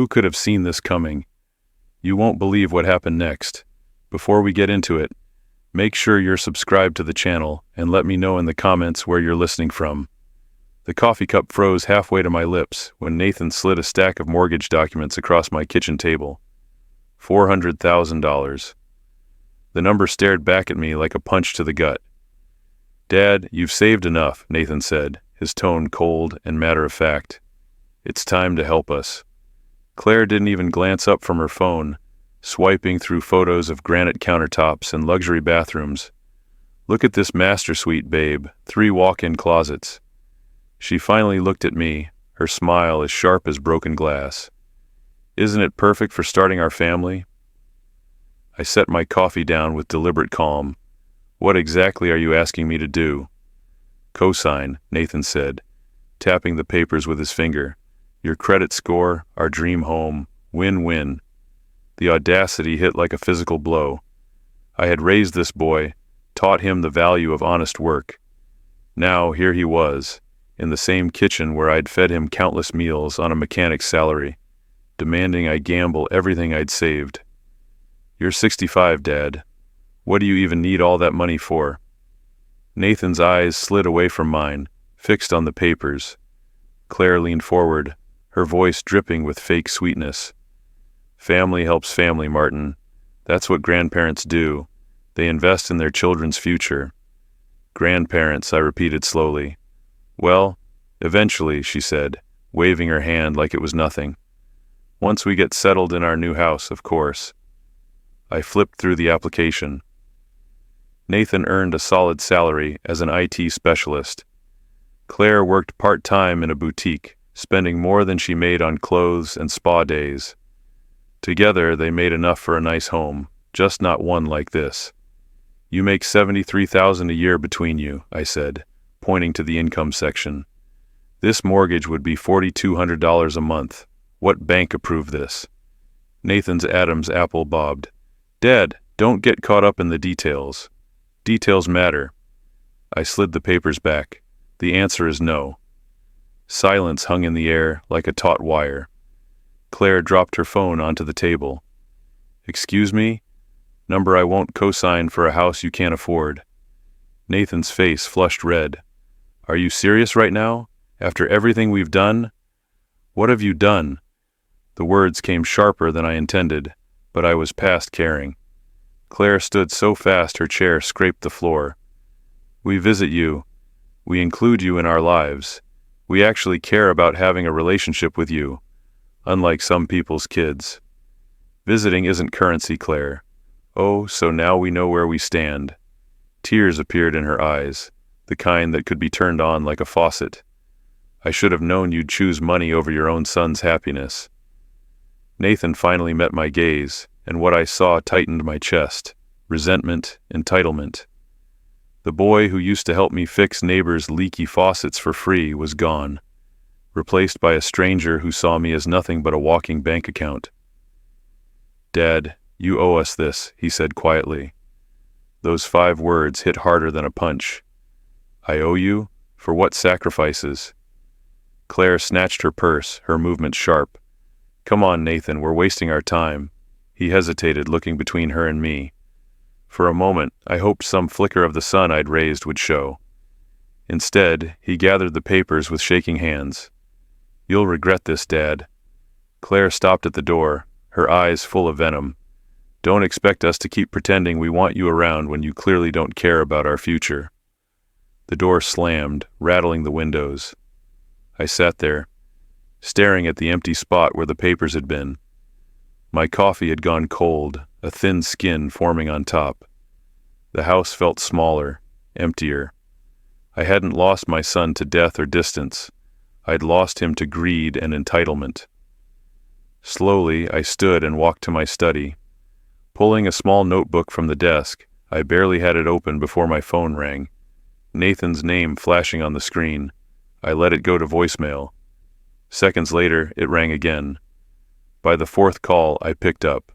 Who could have seen this coming? You won't believe what happened next. Before we get into it, make sure you're subscribed to the channel and let me know in the comments where you're listening from. The coffee cup froze halfway to my lips when Nathan slid a stack of mortgage documents across my kitchen table. $400,000. The number stared back at me like a punch to the gut. "Dad, you've saved enough," Nathan said, his tone cold and matter-of-fact. "It's time to help us." Claire didn't even glance up from her phone, swiping through photos of granite countertops and luxury bathrooms. "Look at this master suite, babe. 3 walk-in closets." She finally looked at me, her smile as sharp as broken glass. "Isn't it perfect for starting our family?" I set my coffee down with deliberate calm. "What exactly are you asking me to do?" "Cosign," Nathan said, tapping the papers with his finger. "Your credit score, our dream home, win-win." The audacity hit like a physical blow. I had raised this boy, taught him the value of honest work. Now here he was, in the same kitchen where I'd fed him countless meals on a mechanic's salary, demanding I gamble everything I'd saved. "You're 65, Dad. What do you even need all that money for?" Nathan's eyes slid away from mine, fixed on the papers. Claire leaned forward, her voice dripping with fake sweetness. "Family helps family, Martin. That's what grandparents do. They invest in their children's future." "Grandparents," I repeated slowly. "Well, eventually," she said, waving her hand like it was nothing. "Once we get settled in our new house, of course." I flipped through the application. Nathan earned a solid salary as an IT specialist. Claire worked part-time in a boutique, spending more than she made on clothes and spa days. Together, they made enough for a nice home, just not one like this. "You make $73,000 a year between you," I said, pointing to the income section. "This mortgage would be $4,200 a month. What bank approved this?" Nathan's Adam's apple bobbed. "Dad, don't get caught up in the details. Details matter." I slid the papers back. "The answer is no." Silence hung in the air like a taut wire. Claire dropped her phone onto the table. "Excuse me? Number I won't co-sign for a house you can't afford." Nathan's face flushed red. "Are you serious right now? After everything we've done?" "What have you done?" The words came sharper than I intended, but I was past caring. Claire stood so fast her chair scraped the floor. "We visit you. We include you in our lives. We actually care about having a relationship with you, unlike some people's kids. Visiting isn't currency, Claire. Oh, so now we know where we stand." Tears appeared in her eyes, the kind that could be turned on like a faucet. "I should have known you'd choose money over your own son's happiness." Nathan finally met my gaze, and what I saw tightened my chest. Resentment, entitlement. The boy who used to help me fix neighbors' leaky faucets for free was gone, replaced by a stranger who saw me as nothing but a walking bank account. "Dad, you owe us this," he said quietly. Those 5 words hit harder than a punch. "I owe you? For what sacrifices?" Claire snatched her purse, her movement sharp. "Come on, Nathan, we're wasting our time." He hesitated, looking between her and me. For a moment, I hoped some flicker of the sun I'd raised would show. Instead, he gathered the papers with shaking hands. "You'll regret this, Dad." Claire stopped at the door, her eyes full of venom. "Don't expect us to keep pretending we want you around when you clearly don't care about our future." The door slammed, rattling the windows. I sat there, staring at the empty spot where the papers had been. My coffee had gone cold, a thin skin forming on top. The house felt smaller, emptier. I hadn't lost my son to death or distance. I'd lost him to greed and entitlement. Slowly, I stood and walked to my study. Pulling a small notebook from the desk, I barely had it open before my phone rang. Nathan's name flashing on the screen. I let it go to voicemail. Seconds later, it rang again. By the 4th call, I picked up.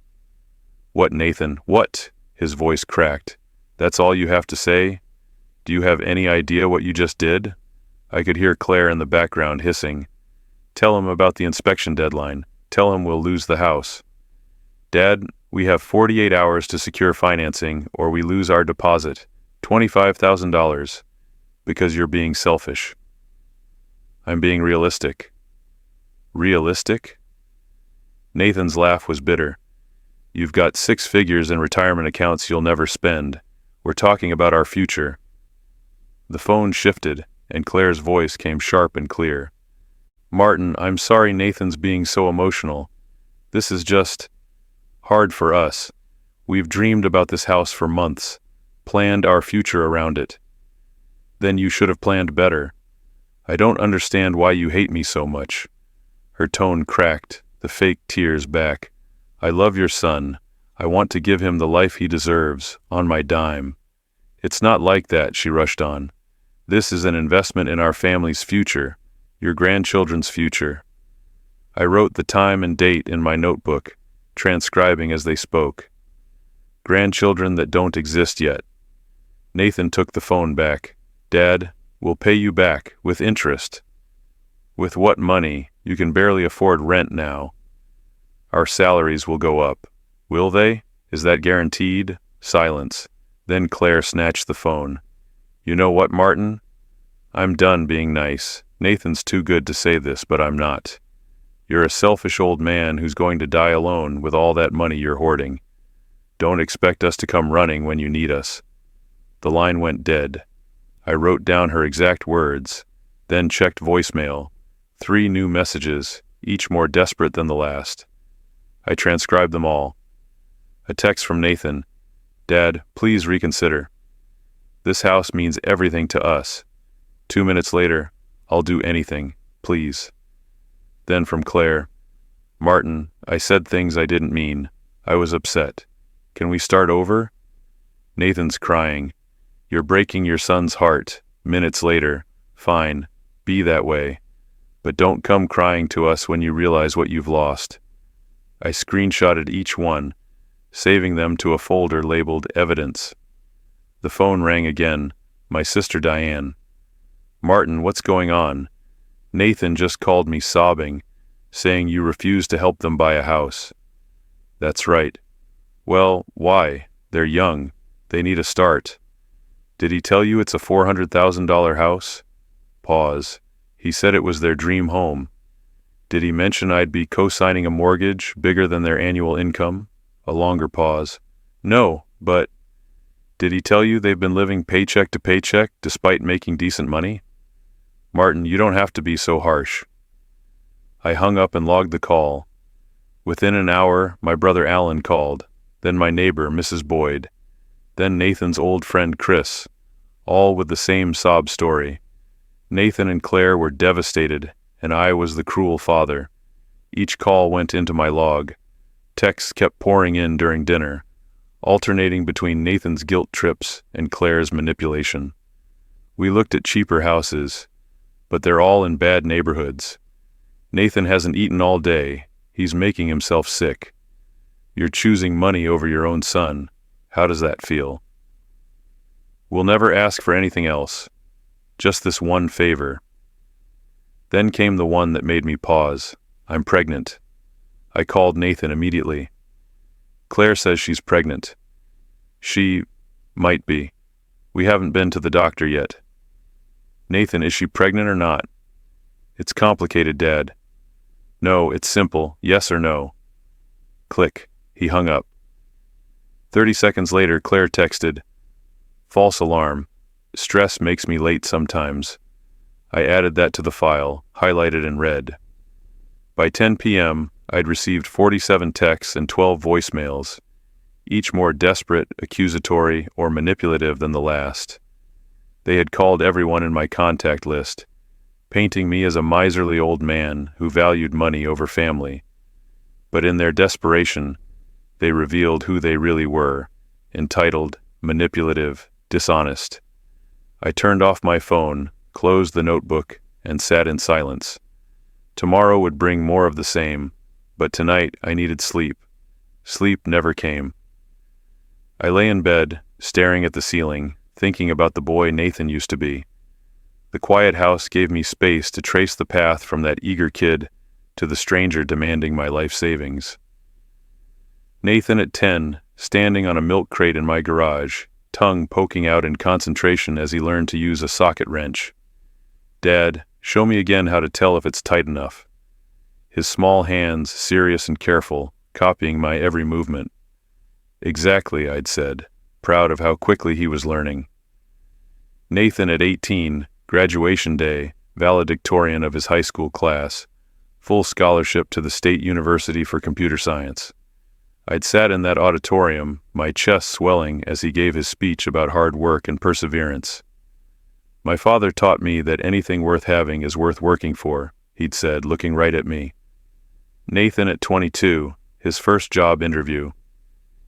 "What, Nathan? What?" His voice cracked. "That's all you have to say? Do you have any idea what you just did?" I could hear Claire in the background hissing. "Tell him about the inspection deadline. Tell him we'll lose the house. Dad, we have 48 hours to secure financing or we lose our deposit, $25,000, because you're being selfish. I'm being realistic. Realistic? Nathan's laugh was bitter. You've got 6 figures in retirement accounts you'll never spend. We're talking about our future. The phone shifted, and Claire's voice came sharp and clear. Martin, I'm sorry Nathan's being so emotional. This is just hard for us. We've dreamed about this house for months, planned our future around it. Then you should have planned better. I don't understand why you hate me so much. Her tone cracked, the fake tears back. I love your son. I want to give him the life he deserves, on my dime. It's not like that, she rushed on. This is an investment in our family's future, your grandchildren's future. I wrote the time and date in my notebook, transcribing as they spoke. Grandchildren that don't exist yet. Nathan took the phone back. Dad, we'll pay you back, with interest. With what money? You can barely afford rent now. Our salaries will go up. Will they? Is that guaranteed? Silence. Then Claire snatched the phone. You know what, Martin? I'm done being nice. Nathan's too good to say this, but I'm not. You're a selfish old man who's going to die alone with all that money you're hoarding. Don't expect us to come running when you need us. The line went dead. I wrote down her exact words, then checked voicemail. 3 new messages, each more desperate than the last. I transcribed them all. A text from Nathan. Dad, please reconsider. This house means everything to us. 2 minutes later, I'll do anything, please. Then from Claire. Martin, I said things I didn't mean. I was upset. Can we start over? Nathan's crying. You're breaking your son's heart. Minutes later. Fine, be that way. But don't come crying to us when you realize what you've lost. I screenshotted each one, saving them to a folder labeled Evidence. The phone rang again. My sister Diane. Martin, what's going on? Nathan just called me sobbing, saying you refuse to help them buy a house. That's right. Well, why? They're young. They need a start. Did he tell you it's a $400,000 house? Pause. He said it was their dream home. Did he mention I'd be co-signing a mortgage bigger than their annual income? A longer pause. No, but... Did he tell you they've been living paycheck to paycheck despite making decent money? Martin, you don't have to be so harsh. I hung up and logged the call. Within an hour, my brother Alan called, then my neighbor, Mrs. Boyd, then Nathan's old friend Chris, all with the same sob story. Nathan and Claire were devastated, and I was the cruel father. Each call went into my log. Texts kept pouring in during dinner, alternating between Nathan's guilt trips and Claire's manipulation. We looked at cheaper houses, but they're all in bad neighborhoods. Nathan hasn't eaten all day. He's making himself sick. You're choosing money over your own son. How does that feel? We'll never ask for anything else. Just this one favor. Then came the one that made me pause. I'm pregnant. I called Nathan immediately. Claire says she's pregnant. She might be. We haven't been to the doctor yet. Nathan, is she pregnant or not? It's complicated, Dad. No, it's simple. Yes or no. Click. He hung up. 30 seconds later, Claire texted, false alarm. Stress makes me late sometimes. I added that to the file, highlighted in red. By 10 p.m., I'd received 47 texts and 12 voicemails, each more desperate, accusatory, or manipulative than the last. They had called everyone in my contact list, painting me as a miserly old man who valued money over family. But in their desperation, they revealed who they really were, entitled, manipulative, dishonest. I turned off my phone, closed the notebook, and sat in silence. Tomorrow would bring more of the same, but tonight I needed sleep. Sleep never came. I lay in bed, staring at the ceiling, thinking about the boy Nathan used to be. The quiet house gave me space to trace the path from that eager kid to the stranger demanding my life savings. Nathan at 10, standing on a milk crate in my garage, tongue poking out in concentration as he learned to use a socket wrench. Dad, show me again how to tell if it's tight enough. His small hands, serious and careful, copying my every movement. Exactly, I'd said, proud of how quickly he was learning. Nathan at 18, graduation day, valedictorian of his high school class, full scholarship to the State University for Computer Science. I'd sat in that auditorium, my chest swelling as he gave his speech about hard work and perseverance. My father taught me that anything worth having is worth working for, he'd said, looking right at me. Nathan at 22, his first job interview.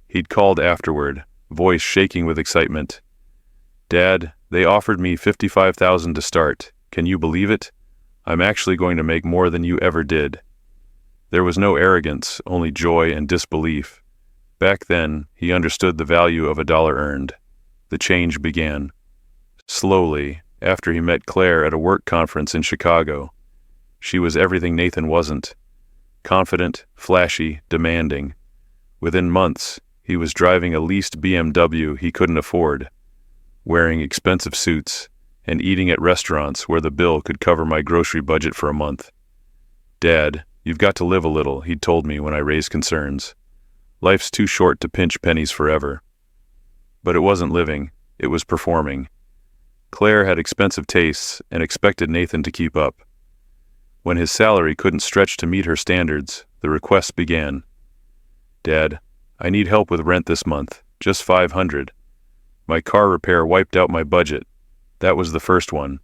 He'd called afterward, voice shaking with excitement. Dad, they offered me $55,000 to start. Can you believe it? I'm actually going to make more than you ever did. There was no arrogance, only joy and disbelief. Back then, he understood the value of a dollar earned. The change began. Slowly, after he met Claire at a work conference in Chicago. She was everything Nathan wasn't. Confident, flashy, demanding. Within months, he was driving a leased BMW he couldn't afford, wearing expensive suits, and eating at restaurants where the bill could cover my grocery budget for a month. Dad, you've got to live a little, he'd told me when I raised concerns. Life's too short to pinch pennies forever. But it wasn't living, it was performing. Claire had expensive tastes and expected Nathan to keep up. When his salary couldn't stretch to meet her standards, the requests began. Dad, I need help with rent this month, just $500. My car repair wiped out my budget. That was the first one.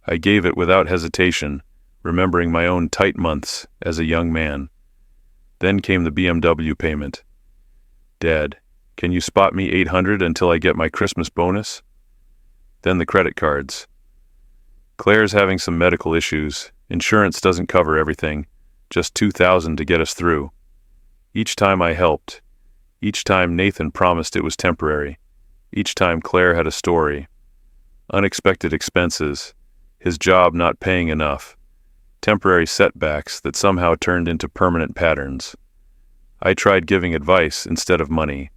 I gave it without hesitation, remembering my own tight months as a young man. Then came the BMW payment. Dad, can you spot me $800 until I get my Christmas bonus? Then the credit cards. Claire's having some medical issues. Insurance doesn't cover everything, just $2,000 to get us through. Each time I helped. Each time Nathan promised it was temporary. Each time Claire had a story. Unexpected expenses. His job not paying enough. Temporary setbacks that somehow turned into permanent patterns. I tried giving advice instead of money.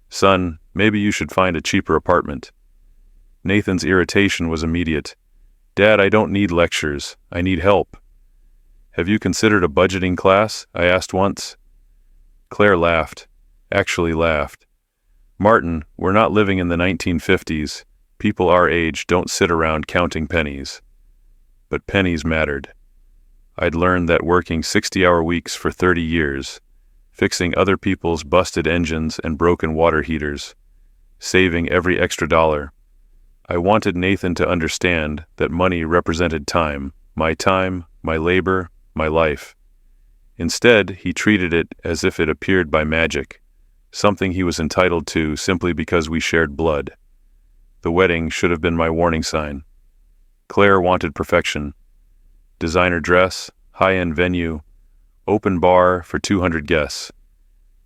Son, maybe you should find a cheaper apartment. Nathan's irritation was immediate. Dad, I don't need lectures. I need help. Have you considered a budgeting class? I asked once. Claire laughed. Actually laughed. Martin, we're not living in the 1950s. People our age don't sit around counting pennies. But pennies mattered. I'd learned that working 60-hour weeks for 30 years, fixing other people's busted engines and broken water heaters, saving every extra dollar. I wanted Nathan to understand that money represented time, my labor, my life. Instead, he treated it as if it appeared by magic, something he was entitled to simply because we shared blood. The wedding should have been my warning sign. Claire wanted perfection. Designer dress, high-end venue, open bar for 200 guests.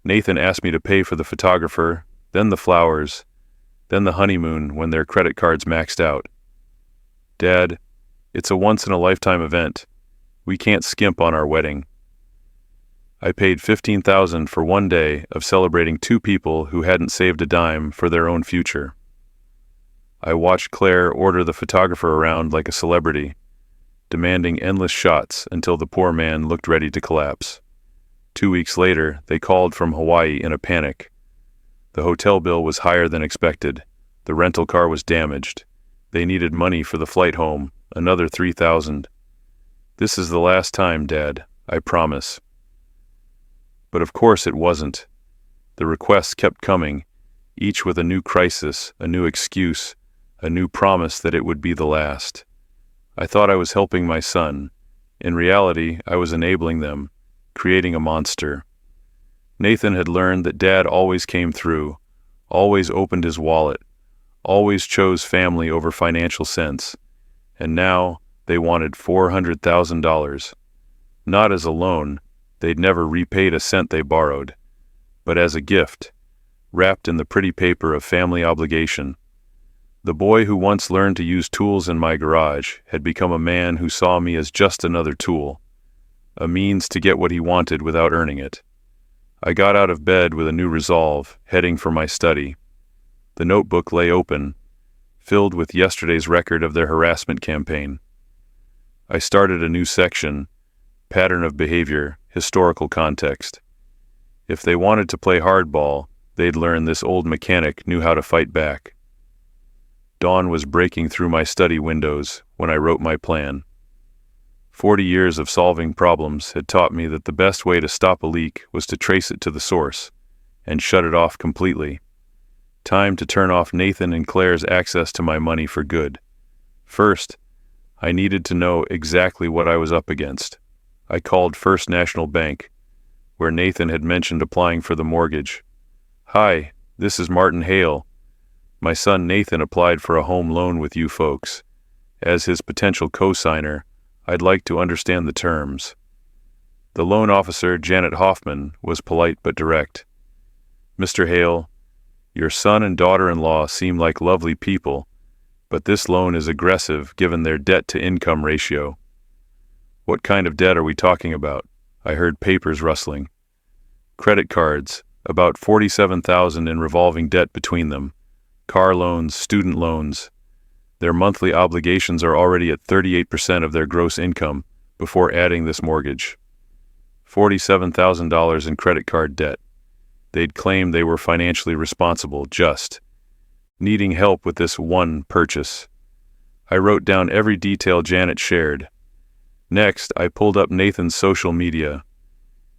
Nathan asked me to pay for the photographer, then the flowers, then the honeymoon when their credit cards maxed out. Dad, it's a once-in-a-lifetime event. We can't skimp on our wedding. I paid $15,000 for one day of celebrating two people who hadn't saved a dime for their own future. I watched Claire order the photographer around like a celebrity, demanding endless shots until the poor man looked ready to collapse. 2 weeks later, they called from Hawaii in a panic. The hotel bill was higher than expected. The rental car was damaged. They needed money for the flight home, another $3,000. This is the last time, Dad, I promise. But of course it wasn't. The requests kept coming, each with a new crisis, a new excuse, a new promise that it would be the last. I thought I was helping my son. In reality, I was enabling them, creating a monster. Nathan had learned that Dad always came through, always opened his wallet, always chose family over financial sense. And now they wanted $400,000. Not as a loan, they'd never repaid a cent they borrowed, but as a gift, wrapped in the pretty paper of family obligation. The boy who once learned to use tools in my garage had become a man who saw me as just another tool. a means to get what he wanted without earning it. I got out of bed with a new resolve, heading for my study. The notebook lay open, filled with yesterday's record of their harassment campaign. I started a new section, pattern of behavior, historical context. If they wanted to play hardball, they'd learn this old mechanic knew how to fight back. Dawn was breaking through my study windows when I wrote my plan. 40 years of solving problems had taught me that the best way to stop a leak was to trace it to the source and shut it off completely. Time to turn off Nathan and Claire's access to my money for good. First, I needed to know exactly what I was up against. I called First National Bank, where Nathan had mentioned applying for the mortgage. "Hi, this is Martin Hale. My son Nathan applied for a home loan with you folks. As his potential co-signer, I'd like to understand the terms." The loan officer, Janet Hoffman, was polite but direct. "Mr. Hale, your son and daughter-in-law seem like lovely people, but this loan is aggressive given their debt-to-income ratio." "What kind of debt are we talking about?" I heard papers rustling. "Credit cards, about $47,000 in revolving debt between them. Car loans, student loans. Their monthly obligations are already at 38% of their gross income before adding this mortgage. $47,000 in credit card debt. They'd claim they were financially responsible, just needing help with this one purchase." I wrote down every detail Janet shared. Next, I pulled up Nathan's social media.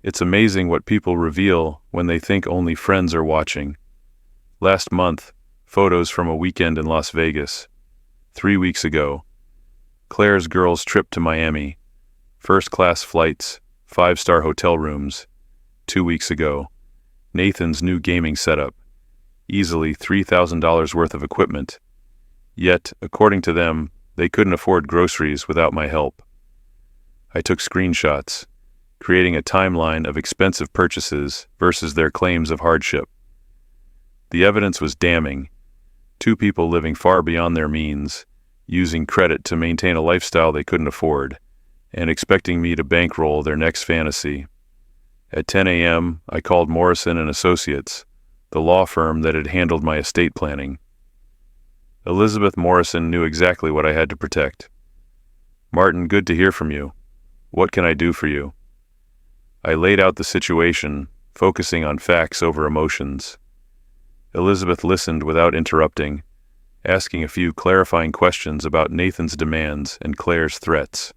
It's amazing what people reveal when they think only friends are watching. Last month, photos from a weekend in Las Vegas. 3 weeks ago, Claire's girls' trip to Miami. First-class flights, 5-star hotel rooms. 2 weeks ago, Nathan's new gaming setup. Easily $3,000 worth of equipment. Yet, according to them, they couldn't afford groceries without my help. I took screenshots, creating a timeline of expensive purchases versus their claims of hardship. The evidence was damning. 2 people living far beyond their means, using credit to maintain a lifestyle they couldn't afford, and expecting me to bankroll their next fantasy. At 10 a.m., I called Morrison & Associates, the law firm that had handled my estate planning. Elizabeth Morrison knew exactly what I had to protect. "Martin, good to hear from you. What can I do for you?" I laid out the situation, focusing on facts over emotions. Elizabeth listened without interrupting, asking a few clarifying questions about Nathan's demands and Claire's threats.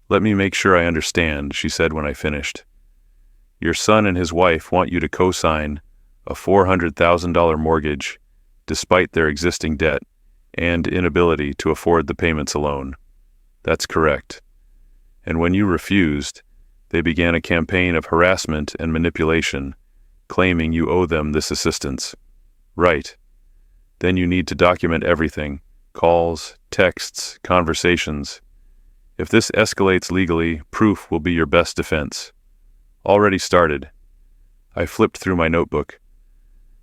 "Let me make sure I understand," she said when I finished. "Your son and his wife want you to co-sign a $400,000 mortgage, despite their existing debt and inability to afford the payments alone." "That's correct. And when you refused, they began a campaign of harassment and manipulation, claiming you owe them this assistance." "Right. Then you need to document everything: calls, texts, conversations. If this escalates legally, proof will be your best defense." "Already started." I flipped through my notebook.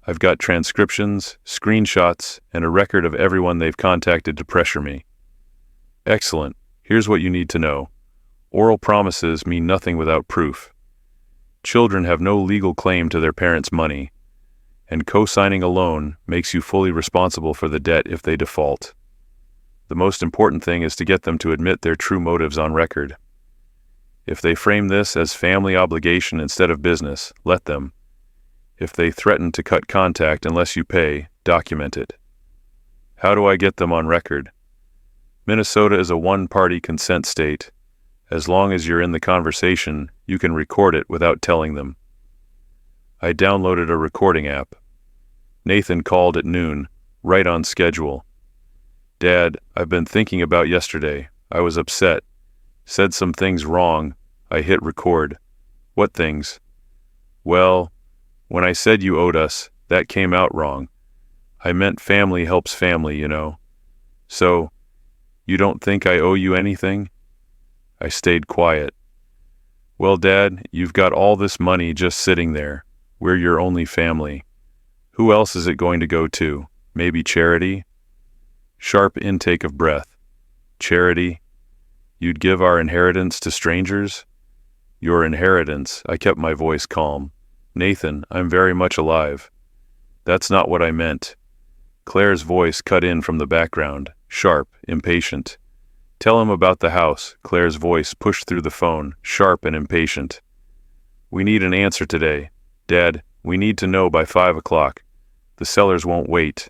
"I've got transcriptions, screenshots, and a record of everyone they've contacted to pressure me." "Excellent. Here's what you need to know. Oral promises mean nothing without proof. Children have no legal claim to their parents' money, and co-signing a loan makes you fully responsible for the debt if they default. The most important thing is to get them to admit their true motives on record. If they frame this as family obligation instead of business, let them. If they threaten to cut contact unless you pay, document it." "How do I get them on record?" "Minnesota is a one-party consent state. As long as you're in the conversation, you can record it without telling them." I downloaded a recording app. Nathan called at noon, right on schedule. "Dad, I've been thinking about yesterday. I was upset. Said some things wrong. I hit record." "What things?" "Well, when I said you owed us, that came out wrong. I meant family helps family, you know. So, you don't think I owe you anything?" I stayed quiet. "Well, Dad, you've got all this money just sitting there. We're your only family. Who else is it going to go to? Maybe charity?" Sharp intake of breath. "Charity? You'd give our inheritance to strangers?" Your inheritance. I kept my voice calm. Nathan, I'm very much alive. That's not what I meant. Claire's voice cut in from the background, sharp, impatient. Tell him about the house. Claire's voice pushed through the phone, sharp and impatient. We need an answer today. Dad, we need to know by 5 o'clock. The sellers won't wait.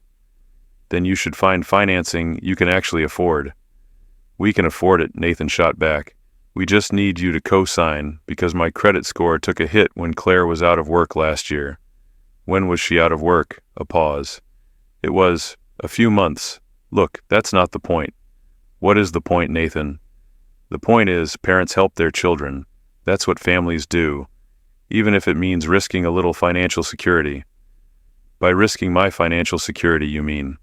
Then you should find financing you can actually afford. We can afford it, Nathan shot back. We just need you to co-sign because my credit score took a hit when Claire was out of work last year. When was she out of work? A pause. It was a few months. Look, that's not the point. What is the point, Nathan? The point is, parents help their children. That's what families do, even if it means risking a little financial security. By risking my financial security, you mean?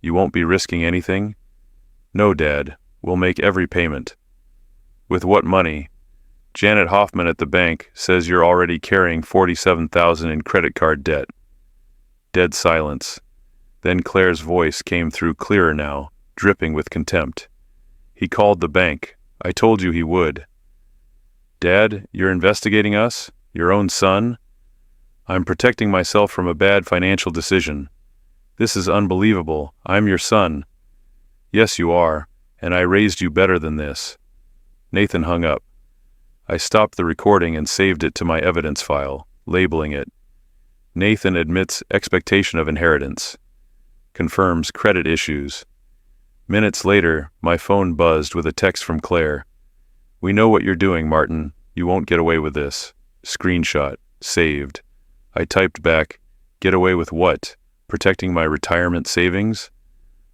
You won't be risking anything? No, Dad. We'll make every payment. With what money? Janet Hoffman at the bank says you're already carrying $47,000 in credit card debt. Dead silence. Then Claire's voice came through clearer now, dripping with contempt. He called the bank. I told you he would. Dad, you're investigating us? Your own son? I'm protecting myself from a bad financial decision. This is unbelievable. I'm your son. Yes, you are, and I raised you better than this. Nathan hung up. I stopped the recording and saved it to my evidence file, labeling it. Nathan admits expectation of inheritance. Confirms credit issues. Minutes later, my phone buzzed with a text from Claire. We know what you're doing, Martin. You won't get away with this. Screenshot. Saved. I typed back, get away with what? Protecting my retirement savings?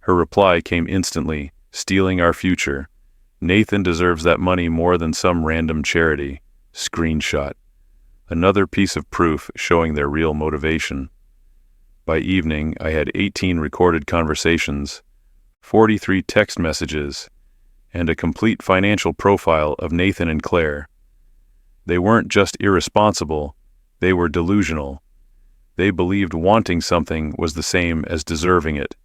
Her reply came instantly, stealing our future. Nathan deserves that money more than some random charity. Screenshot. Another piece of proof showing their real motivation. By evening, I had 18 recorded conversations, 43 text messages, and a complete financial profile of Nathan and Claire. They weren't just irresponsible, they were delusional. They believed wanting something was the same as deserving it.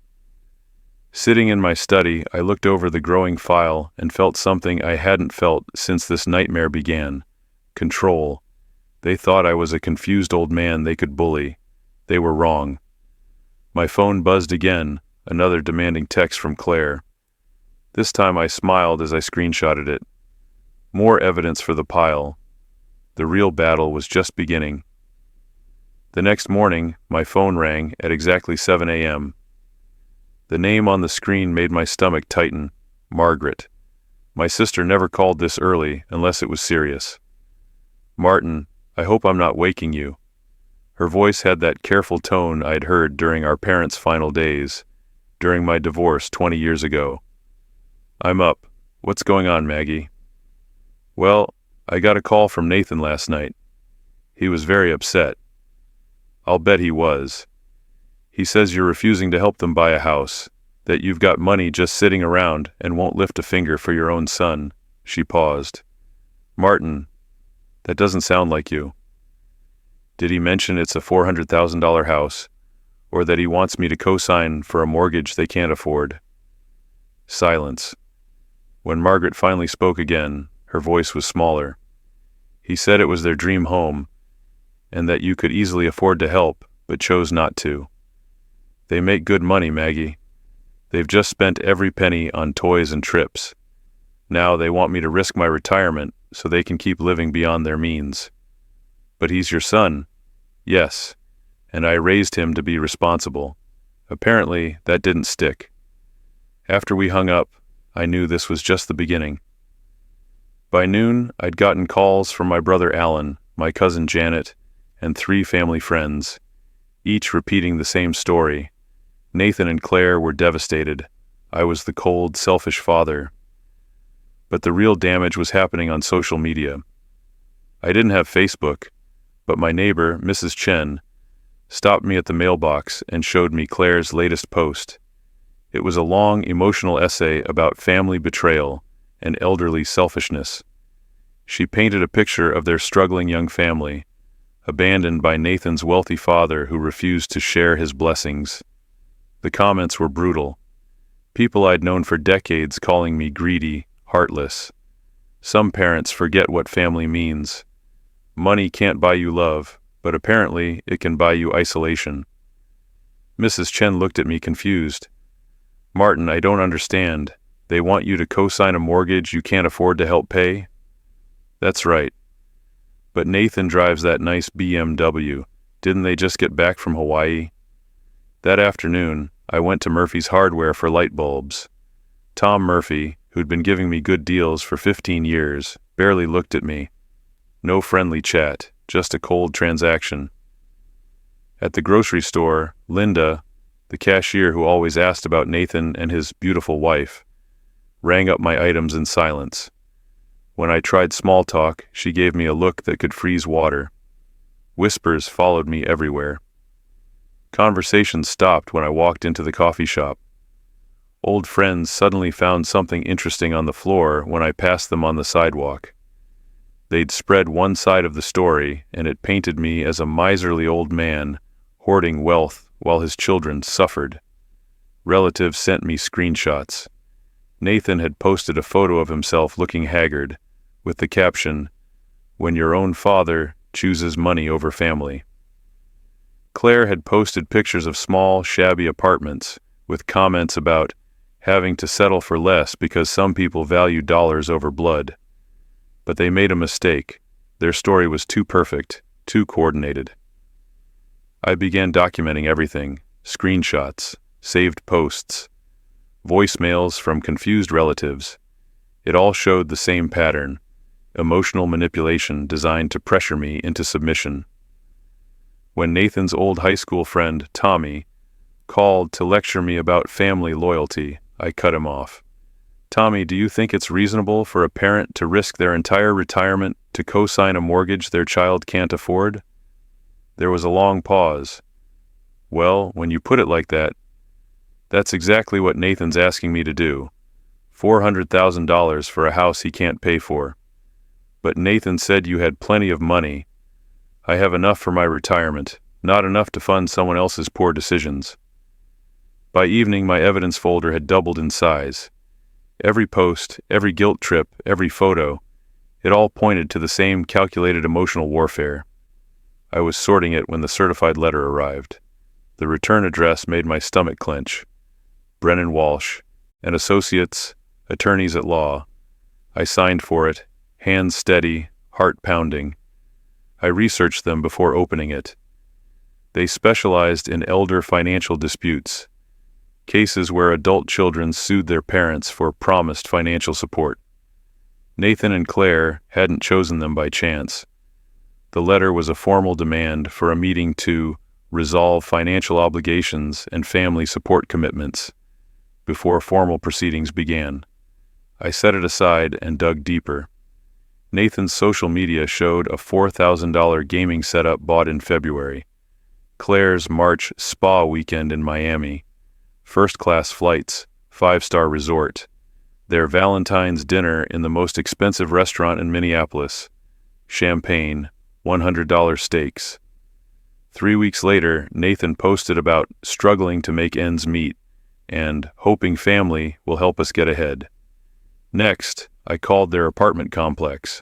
Sitting in my study, I looked over the growing file and felt something I hadn't felt since this nightmare began. Control. They thought I was a confused old man they could bully. They were wrong. My phone buzzed again, another demanding text from Claire. This time I smiled as I screenshotted it. More evidence for the pile. The real battle was just beginning. The next morning, my phone rang at exactly 7 a.m. The name on the screen made my stomach tighten. Margaret. My sister never called this early unless it was serious. Martin, I hope I'm not waking you. Her voice had that careful tone I'd heard during our parents' final days, during my divorce 20 years ago. I'm up. What's going on, Maggie? Well, I got a call from Nathan last night. He was very upset. I'll bet he was. He says you're refusing to help them buy a house, that you've got money just sitting around and won't lift a finger for your own son. She paused. Martin, that doesn't sound like you. Did he mention it's a $400,000 house, or that he wants me to co-sign for a mortgage they can't afford? Silence. When Margaret finally spoke again, her voice was smaller. He said it was their dream home, and that you could easily afford to help, but chose not to. They make good money, Maggie. They've just spent every penny on toys and trips. Now they want me to risk my retirement so they can keep living beyond their means. But he's your son. Yes, and I raised him to be responsible. Apparently, that didn't stick. After we hung up, I knew this was just the beginning. By noon, I'd gotten calls from my brother Alan, my cousin Janet, and 3 family friends, each repeating the same story. Nathan and Claire were devastated. I was the cold, selfish father. But the real damage was happening on social media. I didn't have Facebook, but my neighbor, Mrs. Chen, stopped me at the mailbox and showed me Claire's latest post. It was a long, emotional essay about family betrayal and elderly selfishness. She painted a picture of their struggling young family, abandoned by Nathan's wealthy father who refused to share his blessings. The comments were brutal. People I'd known for decades calling me greedy, heartless. Some parents forget what family means. Money can't buy you love, but apparently it can buy you isolation. Mrs. Chen looked at me confused. Martin, I don't understand. They want you to co-sign a mortgage you can't afford to help pay? That's right. But Nathan drives that nice BMW. Didn't they just get back from Hawaii? That afternoon, I went to Murphy's Hardware for light bulbs. Tom Murphy, who'd been giving me good deals for 15 years, barely looked at me. No friendly chat, just a cold transaction. At the grocery store, Linda, the cashier who always asked about Nathan and his beautiful wife, rang up my items in silence. When I tried small talk, she gave me a look that could freeze water. Whispers followed me everywhere. Conversation stopped when I walked into the coffee shop. Old friends suddenly found something interesting on the floor when I passed them on the sidewalk. They'd spread one side of the story, and it painted me as a miserly old man hoarding wealth while his children suffered. Relatives sent me screenshots. Nathan had posted a photo of himself looking haggard, with the caption, "When your own father chooses money over family." Claire had posted pictures of small, shabby apartments, with comments about having to settle for less because some people value dollars over blood. But they made a mistake. Their story was too perfect, too coordinated. I began documenting everything: screenshots, saved posts, voicemails from confused relatives. It all showed the same pattern: emotional manipulation designed to pressure me into submission. When Nathan's old high school friend, Tommy, called to lecture me about family loyalty, I cut him off. Tommy, do you think it's reasonable for a parent to risk their entire retirement to co-sign a mortgage their child can't afford? There was a long pause. Well, when you put it like that, that's exactly what Nathan's asking me to do. $400,000 for a house he can't pay for. But Nathan said you had plenty of money. I have enough for my retirement, not enough to fund someone else's poor decisions. By evening, my evidence folder had doubled in size. Every post, every guilt trip, every photo, it all pointed to the same calculated emotional warfare. I was sorting it when the certified letter arrived. The return address made my stomach clench. Brennan Walsh, and Associates, Attorneys at Law. I signed for it, hands steady, heart pounding. I researched them before opening it. They specialized in elder financial disputes, cases where adult children sued their parents for promised financial support. Nathan and Claire hadn't chosen them by chance. The letter was a formal demand for a meeting to resolve financial obligations and family support commitments before formal proceedings began. I set it aside and dug deeper. Nathan's social media showed a $4,000 gaming setup bought in February. Claire's March spa weekend in Miami. First-class flights, 5-star resort. Their Valentine's dinner in the most expensive restaurant in Minneapolis. Champagne, $100 steaks. 3 weeks later, Nathan posted about struggling to make ends meet and hoping family will help us get ahead. Next, I called their apartment complex.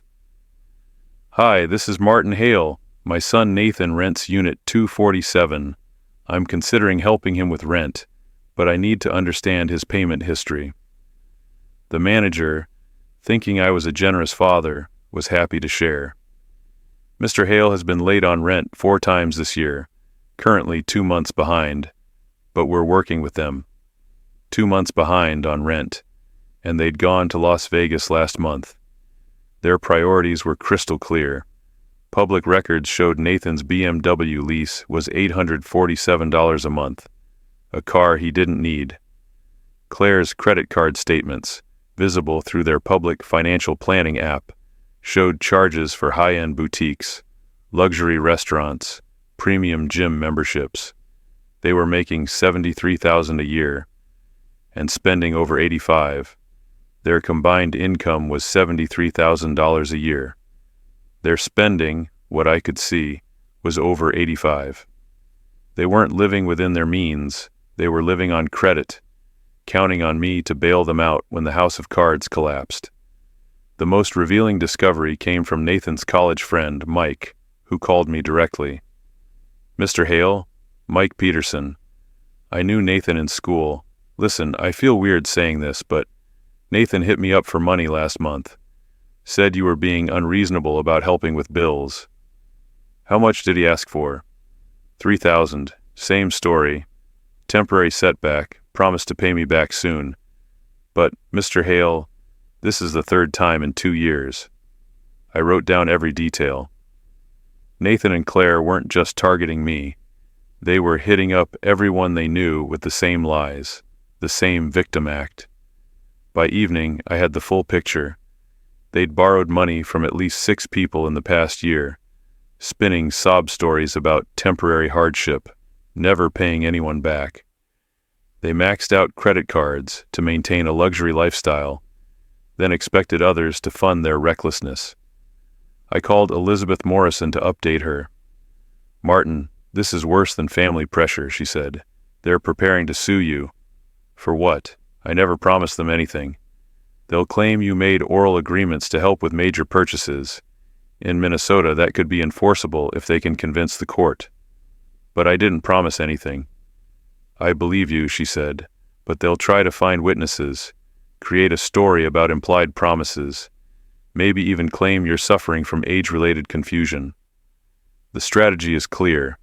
"Hi, this is Martin Hale. My son Nathan rents Unit 247. I'm considering helping him with rent, but I need to understand his payment history." The manager, thinking I was a generous father, was happy to share. "Mr. Hale has been late on rent 4 times this year, currently 2 months behind, but we're working with them." 2 months behind on rent, and they'd gone to Las Vegas last month. Their priorities were crystal clear. Public records showed Nathan's BMW lease was $847 a month, a car he didn't need. Claire's credit card statements, visible through their public financial planning app, showed charges for high-end boutiques, luxury restaurants, premium gym memberships. They were making $73,000 a year and spending over $85,000. Their combined income was $73,000 a year. Their spending, what I could see, was over $85,000. They weren't living within their means. They were living on credit, counting on me to bail them out when the house of cards collapsed. The most revealing discovery came from Nathan's college friend, Mike, who called me directly. "Mr. Hale, Mike Peterson. I knew Nathan in school. Listen, I feel weird saying this, but Nathan hit me up for money last month. Said you were being unreasonable about helping with bills." "How much did he ask for?" "3,000. Same story. Temporary setback. Promised to pay me back soon. But, Mr. Hale, this is the third time in 2 years." I wrote down every detail. Nathan and Claire weren't just targeting me. They were hitting up everyone they knew with the same lies, the same victim act. By evening, I had the full picture. They'd borrowed money from at least 6 people in the past year, spinning sob stories about temporary hardship, never paying anyone back. They maxed out credit cards to maintain a luxury lifestyle, then expected others to fund their recklessness. I called Elizabeth Morrison to update her. "Martin, this is worse than family pressure," she said. "They're preparing to sue you." "For what? I never promised them anything." "They'll claim you made oral agreements to help with major purchases. In Minnesota, that could be enforceable if they can convince the court." "But I didn't promise anything." "I believe you," she said, "but they'll try to find witnesses, create a story about implied promises, maybe even claim you're suffering from age-related confusion. The strategy is clear.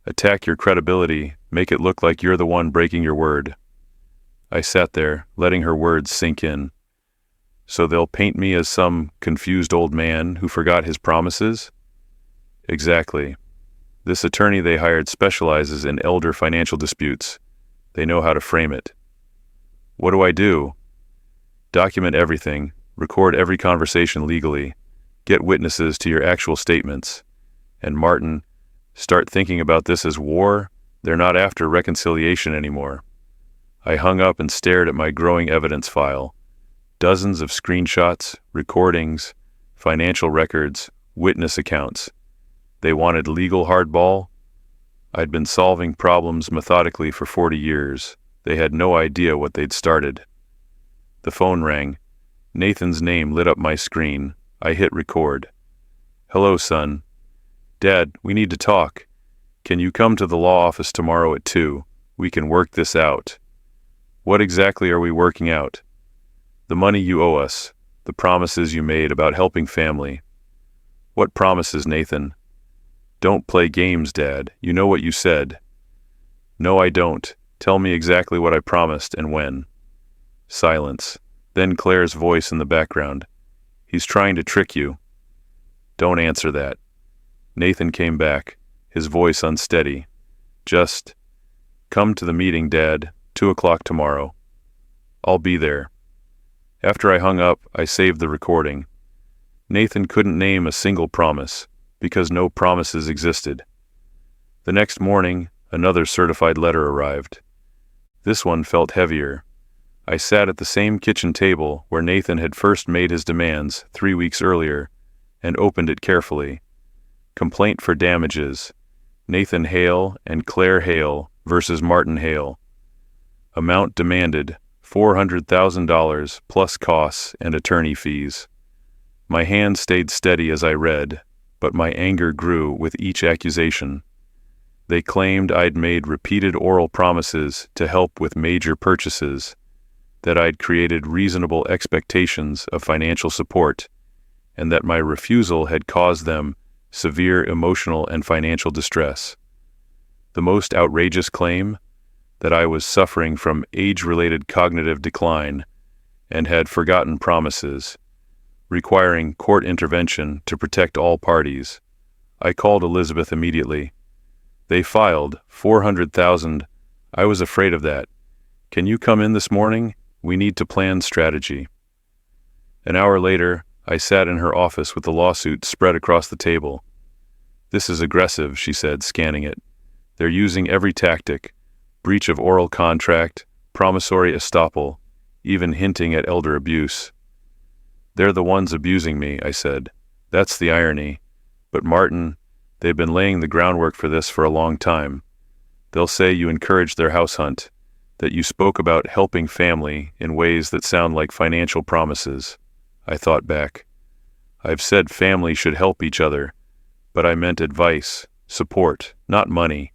Attack your credibility, make it look like you're the one breaking your word." I sat there, letting her words sink in. "So they'll paint me as some confused old man who forgot his promises?" "Exactly. This attorney they hired specializes in elder financial disputes. They know how to frame it." "What do I do?" "Document everything, record every conversation legally, get witnesses to your actual statements. And Martin, start thinking about this as war. They're not after reconciliation anymore." I hung up and stared at my growing evidence file. Dozens of screenshots, recordings, financial records, witness accounts. They wanted legal hardball? I'd been solving problems methodically for 40 years. They had no idea what they'd started. The phone rang. Nathan's name lit up my screen. I hit record. "Hello, son." "Dad, we need to talk. Can you come to the law office tomorrow at 2? We can work this out." "What exactly are we working out?" "The money you owe us, the promises you made about helping family." "What promises, Nathan?" "Don't play games, Dad. You know what you said." "No, I don't. Tell me exactly what I promised and when." Silence. Then Claire's voice in the background. "He's trying to trick you." "Don't answer that." Nathan came back, his voice unsteady. "Just come to the meeting, Dad, 2 o'clock tomorrow." "I'll be there." After I hung up, I saved the recording. Nathan couldn't name a single promise, because no promises existed. The next morning, another certified letter arrived. This one felt heavier. I sat at the same kitchen table where Nathan had first made his demands 3 weeks earlier, and opened it carefully. Complaint for damages. Nathan Hale and Claire Hale versus Martin Hale. Amount demanded, $400,000 plus costs and attorney fees. My hand stayed steady as I read, but my anger grew with each accusation. They claimed I'd made repeated oral promises to help with major purchases, that I'd created reasonable expectations of financial support, and that my refusal had caused them severe emotional and financial distress. The most outrageous claim? That I was suffering from age-related cognitive decline and had forgotten promises, requiring court intervention to protect all parties. I called Elizabeth immediately. "They filed $400,000. I was afraid of that. Can you come in this morning? We need to plan strategy." An hour later, I sat in her office with the lawsuit spread across the table. "This is aggressive," she said, scanning it. "They're using every tactic, breach of oral contract, promissory estoppel, even hinting at elder abuse." "They're the ones abusing me," I said. "That's the irony. But Martin, they've been laying the groundwork for this for a long time. They'll say you encouraged their house hunt, that you spoke about helping family in ways that sound like financial promises." I thought back. I've said family should help each other, but I meant advice, support, not money.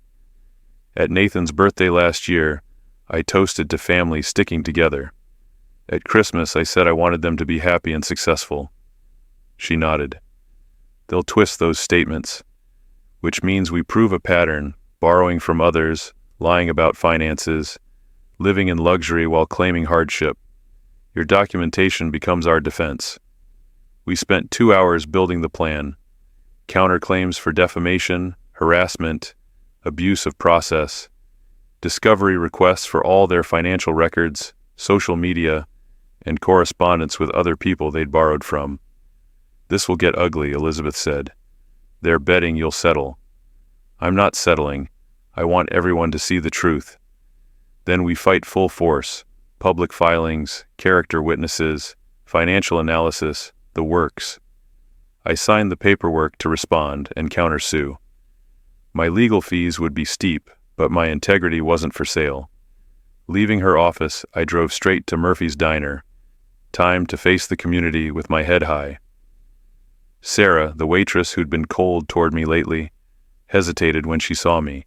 At Nathan's birthday last year, I toasted to family sticking together. At Christmas, I said I wanted them to be happy and successful. She nodded. They'll twist those statements, which means we prove a pattern, borrowing from others, lying about finances, living in luxury while claiming hardship. Your documentation becomes our defense. We spent 2 hours building the plan. Counterclaims for defamation, harassment, abuse of process, discovery requests for all their financial records, social media, and correspondence with other people they'd borrowed from. This will get ugly, Elizabeth said. They're betting you'll settle. I'm not settling. I want everyone to see the truth. Then we fight full force, public filings, character witnesses, financial analysis, the works. I signed the paperwork to respond and countersue. My legal fees would be steep, but my integrity wasn't for sale. Leaving her office, I drove straight to Murphy's Diner. Time to face the community with my head high. Sarah, the waitress who'd been cold toward me lately, hesitated when she saw me.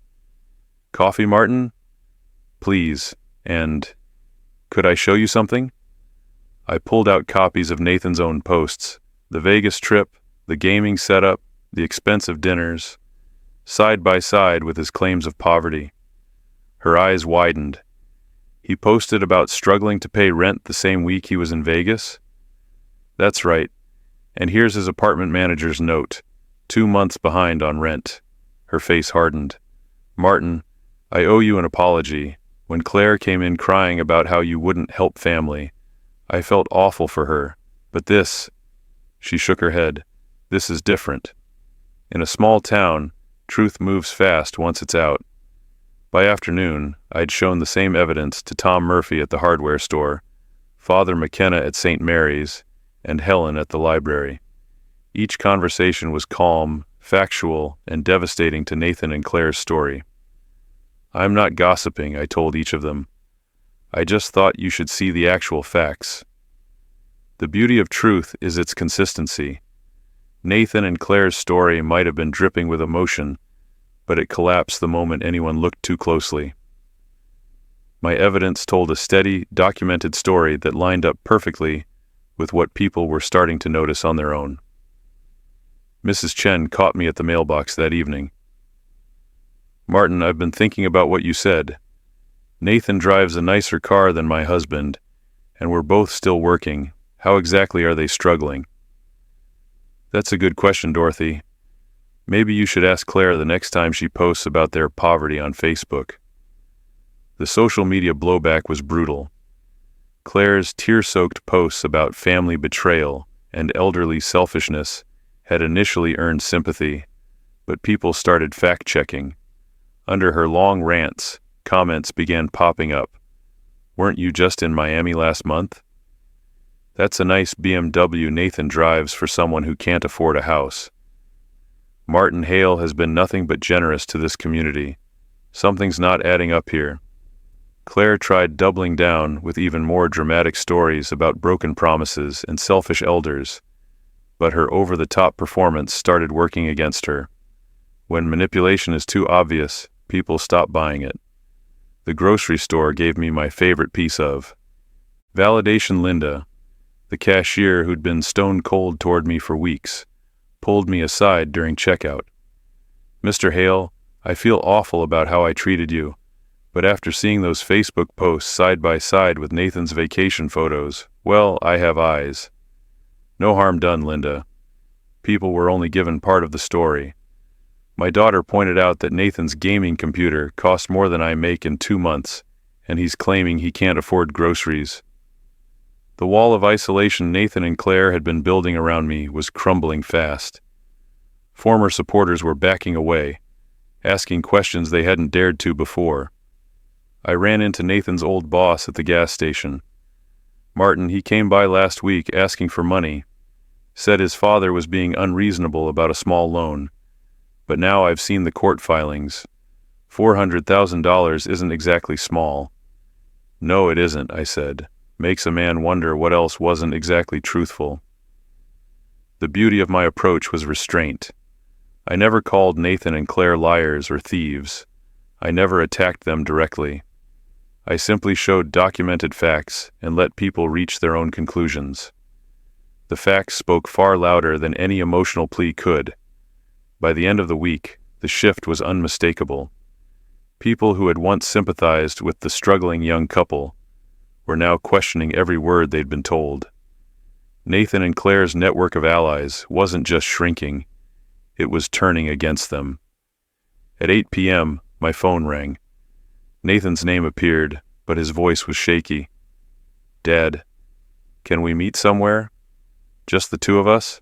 Coffee, Martin? Please, and could I show you something? I pulled out copies of Nathan's own posts, the Vegas trip, the gaming setup, the expensive dinners, side by side with his claims of poverty. Her eyes widened. He posted about struggling to pay rent the same week he was in Vegas? That's right. And here's his apartment manager's note, 2 months behind on rent. Her face hardened. Martin, I owe you an apology. When Claire came in crying about how you wouldn't help family, I felt awful for her. But this, she shook her head, this is different. In a small town, truth moves fast once it's out. By afternoon, I'd shown the same evidence to Tom Murphy at the hardware store, Father McKenna at St. Mary's, and Helen at the library. Each conversation was calm, factual, and devastating to Nathan and Claire's story. I'm not gossiping, I told each of them. I just thought you should see the actual facts. The beauty of truth is its consistency. Nathan and Claire's story might have been dripping with emotion, but it collapsed the moment anyone looked too closely. My evidence told a steady, documented story that lined up perfectly with what people were starting to notice on their own. Mrs. Chen caught me at the mailbox that evening. Martin, I've been thinking about what you said. Nathan drives a nicer car than my husband, and we're both still working. How exactly are they struggling? That's a good question, Dorothy. Maybe you should ask Claire the next time she posts about their poverty on Facebook. The social media blowback was brutal. Claire's tear-soaked posts about family betrayal and elderly selfishness had initially earned sympathy, but people started fact-checking. Under her long rants, comments began popping up. Weren't you just in Miami last month? That's a nice BMW Nathan drives for someone who can't afford a house. Martin Hale has been nothing but generous to this community. Something's not adding up here. Claire tried doubling down with even more dramatic stories about broken promises and selfish elders, but her over-the-top performance started working against her. When manipulation is too obvious, people stop buying it. The grocery store gave me my favorite piece of validation. Linda, the cashier who'd been stone cold toward me for weeks, pulled me aside during checkout. Mr. Hale, I feel awful about how I treated you, but after seeing those Facebook posts side by side with Nathan's vacation photos, well, I have eyes. No harm done, Linda. People were only given part of the story. My daughter pointed out that Nathan's gaming computer cost more than I make in 2 months, and he's claiming he can't afford groceries. The wall of isolation Nathan and Claire had been building around me was crumbling fast. Former supporters were backing away, asking questions they hadn't dared to before. I ran into Nathan's old boss at the gas station. Martin, he came by last week asking for money, said his father was being unreasonable about a small loan. But now I've seen the court filings. $400,000 isn't exactly small. No, it isn't, I said. Makes a man wonder what else wasn't exactly truthful. The beauty of my approach was restraint. I never called Nathan and Claire liars or thieves. I never attacked them directly. I simply showed documented facts and let people reach their own conclusions. The facts spoke far louder than any emotional plea could. By the end of the week, the shift was unmistakable. People who had once sympathized with the struggling young couple were now questioning every word they'd been told. Nathan and Claire's network of allies wasn't just shrinking, it was turning against them. At 8 p.m., my phone rang. Nathan's name appeared, but his voice was shaky. "Dad, can we meet somewhere? Just the two of us?"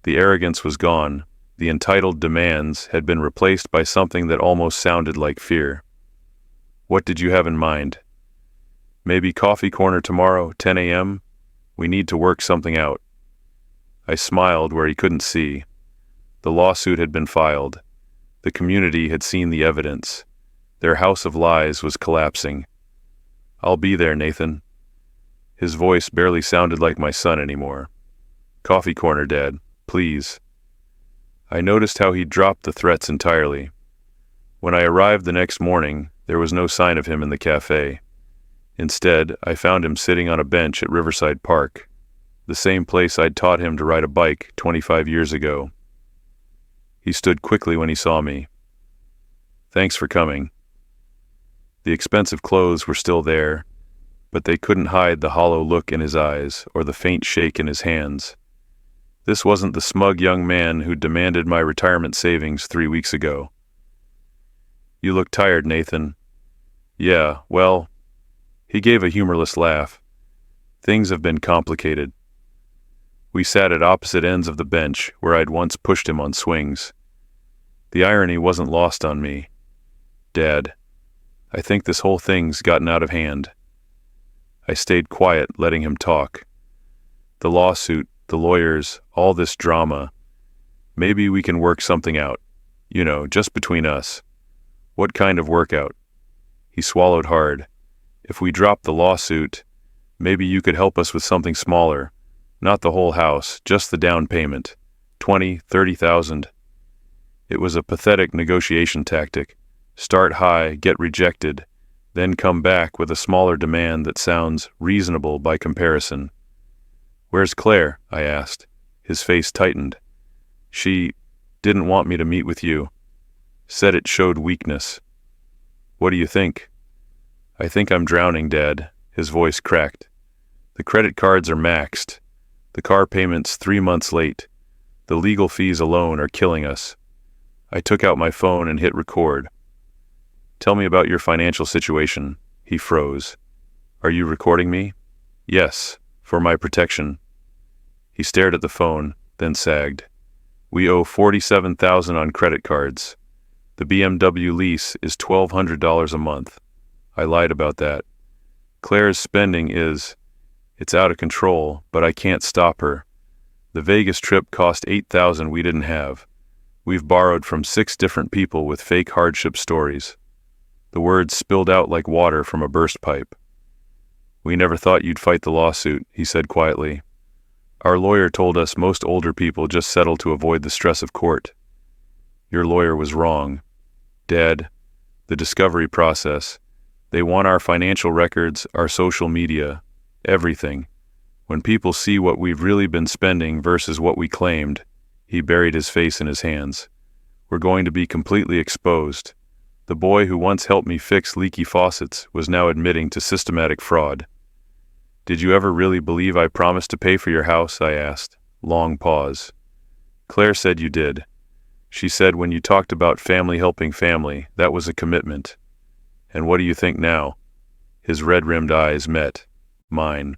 The arrogance was gone. The entitled demands had been replaced by something that almost sounded like fear. "What did you have in mind?" "Maybe coffee corner tomorrow, 10 a.m.? We need to work something out." I smiled where he couldn't see. The lawsuit had been filed. The community had seen the evidence. Their house of lies was collapsing. "I'll be there, Nathan." His voice barely sounded like my son anymore. "Coffee corner, Dad, please." I noticed how he dropped the threats entirely. When I arrived the next morning, there was no sign of him in the cafe. Instead, I found him sitting on a bench at Riverside Park, the same place I'd taught him to ride a bike 25 years ago. He stood quickly when he saw me. "Thanks for coming." The expensive clothes were still there, but they couldn't hide the hollow look in his eyes or the faint shake in his hands. This wasn't the smug young man who demanded my retirement savings 3 weeks ago. "You look tired, Nathan." "Yeah, well," he gave a humorless laugh. "Things have been complicated." We sat at opposite ends of the bench where I'd once pushed him on swings. The irony wasn't lost on me. "Dad, I think this whole thing's gotten out of hand." I stayed quiet, letting him talk. "The lawsuit, the lawyers, all this drama. Maybe we can work something out. Just between us." "What kind of workout?" He swallowed hard. "If we drop the lawsuit, maybe you could help us with something smaller. Not the whole house, just the down payment. 20, 30,000. It was a pathetic negotiation tactic. Start high, get rejected, then come back with a smaller demand that sounds reasonable by comparison. "Where's Claire?" I asked. His face tightened. "She didn't want me to meet with you. Said it showed weakness." "What do you think?" "I think I'm drowning, Dad." His voice cracked. "The credit cards are maxed. The car payment's 3 months late. The legal fees alone are killing us." I took out my phone and hit record. "Tell me about your financial situation." He froze. "Are you recording me?" "Yes, for my protection." He stared at the phone, then sagged. "We owe $47,000 on credit cards. The BMW lease is $1,200 a month." I lied about that. "Claire's spending it's out of control, but I can't stop her. The Vegas trip cost $8,000 we didn't have. We've borrowed from 6 different people with fake hardship stories." The words spilled out like water from a burst pipe. "We never thought you'd fight the lawsuit," he said quietly. "Our lawyer told us most older people just settle to avoid the stress of court." "Your lawyer was wrong. Dad, the discovery process. They want our financial records, our social media, everything. When people see what we've really been spending versus what we claimed," he buried his face in his hands, "we're going to be completely exposed. The boy who once helped me fix leaky faucets was now admitting to systematic fraud." "Did you ever really believe I promised to pay for your house?" I asked. Long pause. "Claire said you did. She said when you talked about family helping family, that was a commitment. And what do you think now?" His red-rimmed eyes met mine.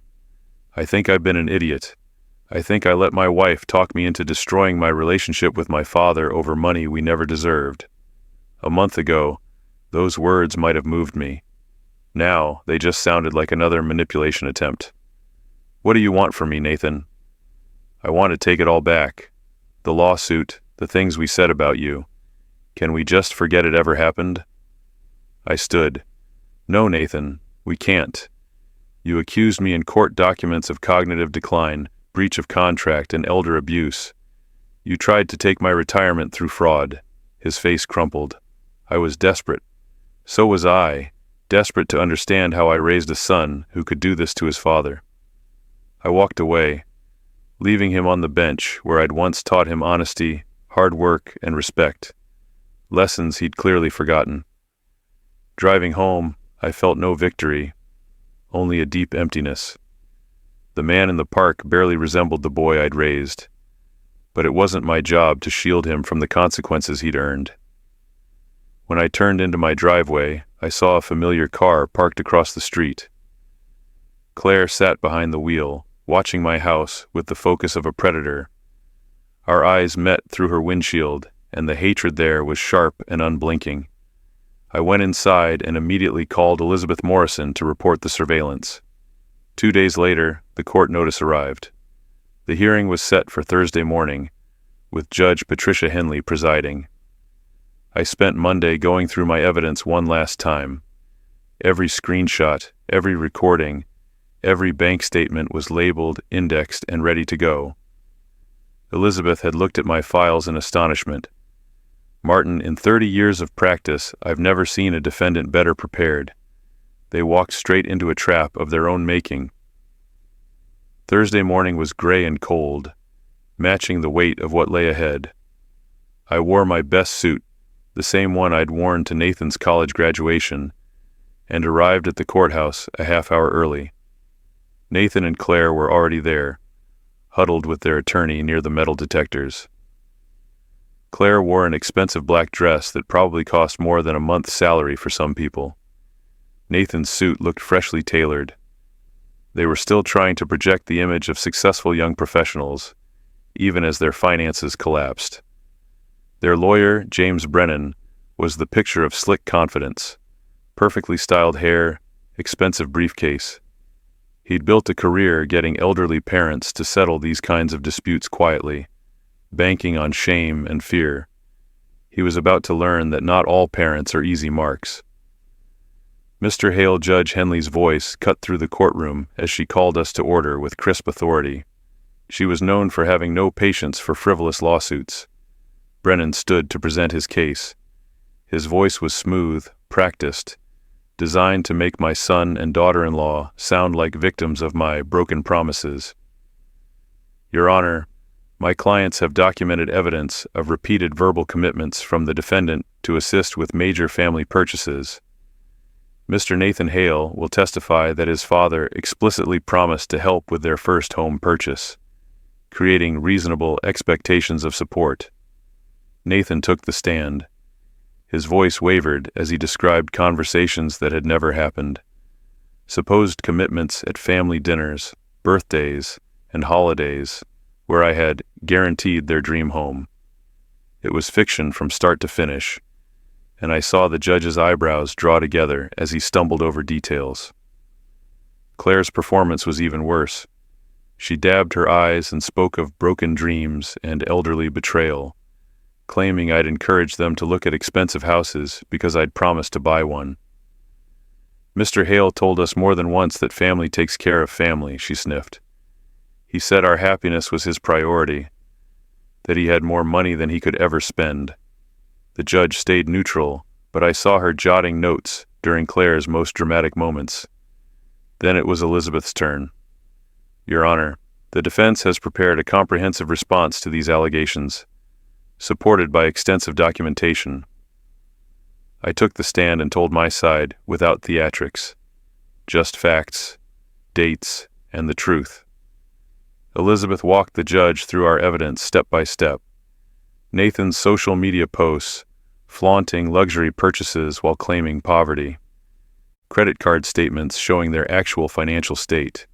"I think I've been an idiot. I think I let my wife talk me into destroying my relationship with my father over money we never deserved. A month ago, those words might have moved me. Now, they just sounded like another manipulation attempt. What do you want from me, Nathan?" "I want to take it all back. The lawsuit, the things we said about you. Can we just forget it ever happened?" I stood. "No, Nathan, we can't. You accused me in court documents of cognitive decline, breach of contract, and elder abuse. You tried to take my retirement through fraud." His face crumpled. I was desperate. So was I, desperate to understand how I raised a son who could do this to his father. I walked away, leaving him on the bench where I'd once taught him honesty, hard work, and respect, lessons he'd clearly forgotten. Driving home, I felt no victory, only a deep emptiness. The man in the park barely resembled the boy I'd raised, but it wasn't my job to shield him from the consequences he'd earned. When I turned into my driveway, I saw a familiar car parked across the street. Claire sat behind the wheel, watching my house with the focus of a predator. Our eyes met through her windshield, and the hatred there was sharp and unblinking. I went inside and immediately called Elizabeth Morrison to report the surveillance. 2 days later, the court notice arrived. The hearing was set for Thursday morning, with Judge Patricia Henley presiding. I spent Monday going through my evidence one last time. Every screenshot, every recording, every bank statement was labeled, indexed, and ready to go. Elizabeth had looked at my files in astonishment. "Martin, in 30 years of practice, I've never seen a defendant better prepared. They walked straight into a trap of their own making." Thursday morning was gray and cold, matching the weight of what lay ahead. I wore my best suit, the same one I'd worn to Nathan's college graduation, and arrived at the courthouse a half hour early. Nathan and Claire were already there, huddled with their attorney near the metal detectors. Claire wore an expensive black dress that probably cost more than a month's salary for some people. Nathan's suit looked freshly tailored. They were still trying to project the image of successful young professionals, even as their finances collapsed. Their lawyer, James Brennan, was the picture of slick confidence, perfectly styled hair, expensive briefcase. He'd built a career getting elderly parents to settle these kinds of disputes quietly, banking on shame and fear. He was about to learn that not all parents are easy marks. Mr. Hale, Judge Henley's voice cut through the courtroom as she called us to order with crisp authority. She was known for having no patience for frivolous lawsuits. Brennan stood to present his case. His voice was smooth, practiced, designed to make my son and daughter-in-law sound like victims of my broken promises. "Your Honor, my clients have documented evidence of repeated verbal commitments from the defendant to assist with major family purchases. Mr. Nathan Hale will testify that his father explicitly promised to help with their first home purchase, creating reasonable expectations of support." Nathan took the stand. His voice wavered as he described conversations that had never happened. Supposed commitments at family dinners, birthdays, and holidays, where I had guaranteed their dream home. It was fiction from start to finish, and I saw the judge's eyebrows draw together as he stumbled over details. Claire's performance was even worse. She dabbed her eyes and spoke of broken dreams and elderly betrayal, claiming I'd encouraged them to look at expensive houses because I'd promised to buy one. "Mr. Hale told us more than once that family takes care of family," she sniffed. "He said our happiness was his priority, that he had more money than he could ever spend." The judge stayed neutral, but I saw her jotting notes during Claire's most dramatic moments. Then it was Elizabeth's turn. "Your Honor, the defense has prepared a comprehensive response to these allegations, supported by extensive documentation." I took the stand and told my side without theatrics, just facts, dates, and the truth. Elizabeth walked the judge through our evidence step by step. Nathan's social media posts, flaunting luxury purchases while claiming poverty. Credit card statements showing their actual financial state.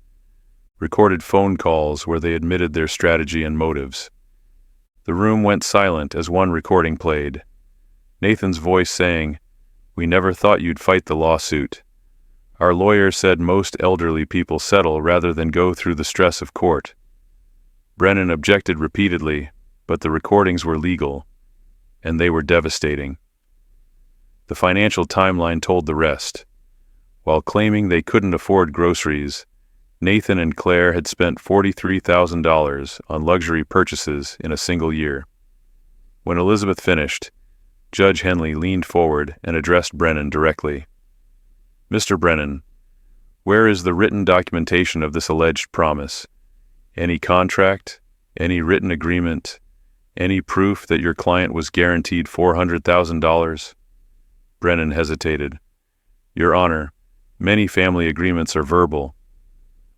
Recorded phone calls where they admitted their strategy and motives. The room went silent as one recording played. Nathan's voice saying, "We never thought you'd fight the lawsuit. Our lawyer said most elderly people settle rather than go through the stress of court." Brennan objected repeatedly, but the recordings were legal, and they were devastating. The financial timeline told the rest. While claiming they couldn't afford groceries, Nathan and Claire had spent $43,000 on luxury purchases in a single year. When Elizabeth finished, Judge Henley leaned forward and addressed Brennan directly. "Mr. Brennan, where is the written documentation of this alleged promise? Any contract? Any written agreement? Any proof that your client was guaranteed $400,000? Brennan hesitated. "Your Honor, many family agreements are verbal.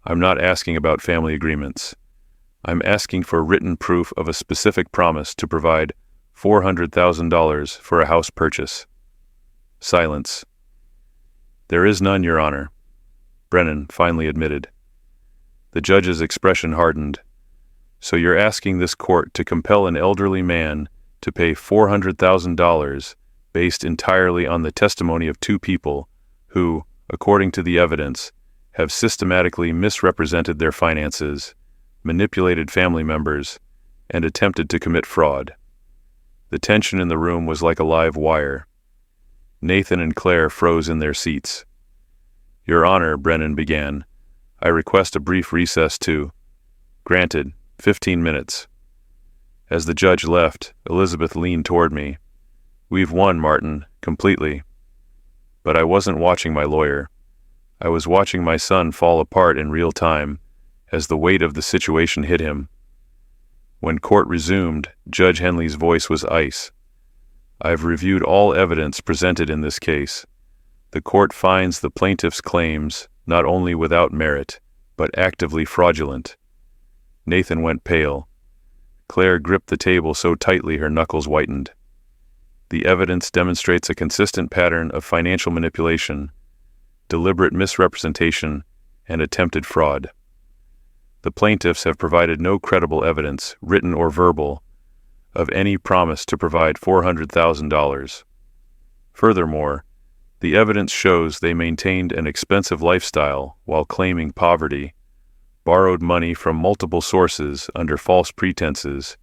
I'm not asking about family agreements. I'm asking for written proof of a specific promise to provide $400,000 for a house purchase." Silence. "There is none, Your Honor," Brennan finally admitted. The judge's expression hardened. "So you're asking this court to compel an elderly man to pay $400,000 based entirely on the testimony of two people who, according to the evidence, have systematically misrepresented their finances, manipulated family members, and attempted to commit fraud." The tension in the room was like a live wire. Nathan and Claire froze in their seats. "Your Honor," Brennan began, "I request a brief recess to—" "Granted, 15 minutes. As the judge left, Elizabeth leaned toward me. "We've won, Martin, completely." But I wasn't watching my lawyer. I was watching my son fall apart in real time as the weight of the situation hit him. When court resumed, Judge Henley's voice was ice. "I've reviewed all evidence presented in this case. The court finds the plaintiff's claims not only without merit, but actively fraudulent." Nathan went pale. Claire gripped the table so tightly her knuckles whitened. "The evidence demonstrates a consistent pattern of financial manipulation, deliberate misrepresentation, and attempted fraud. The plaintiffs have provided no credible evidence, written or verbal, of any promise to provide $400,000. Furthermore, the evidence shows they maintained an expensive lifestyle while claiming poverty, borrowed money from multiple sources under false pretenses,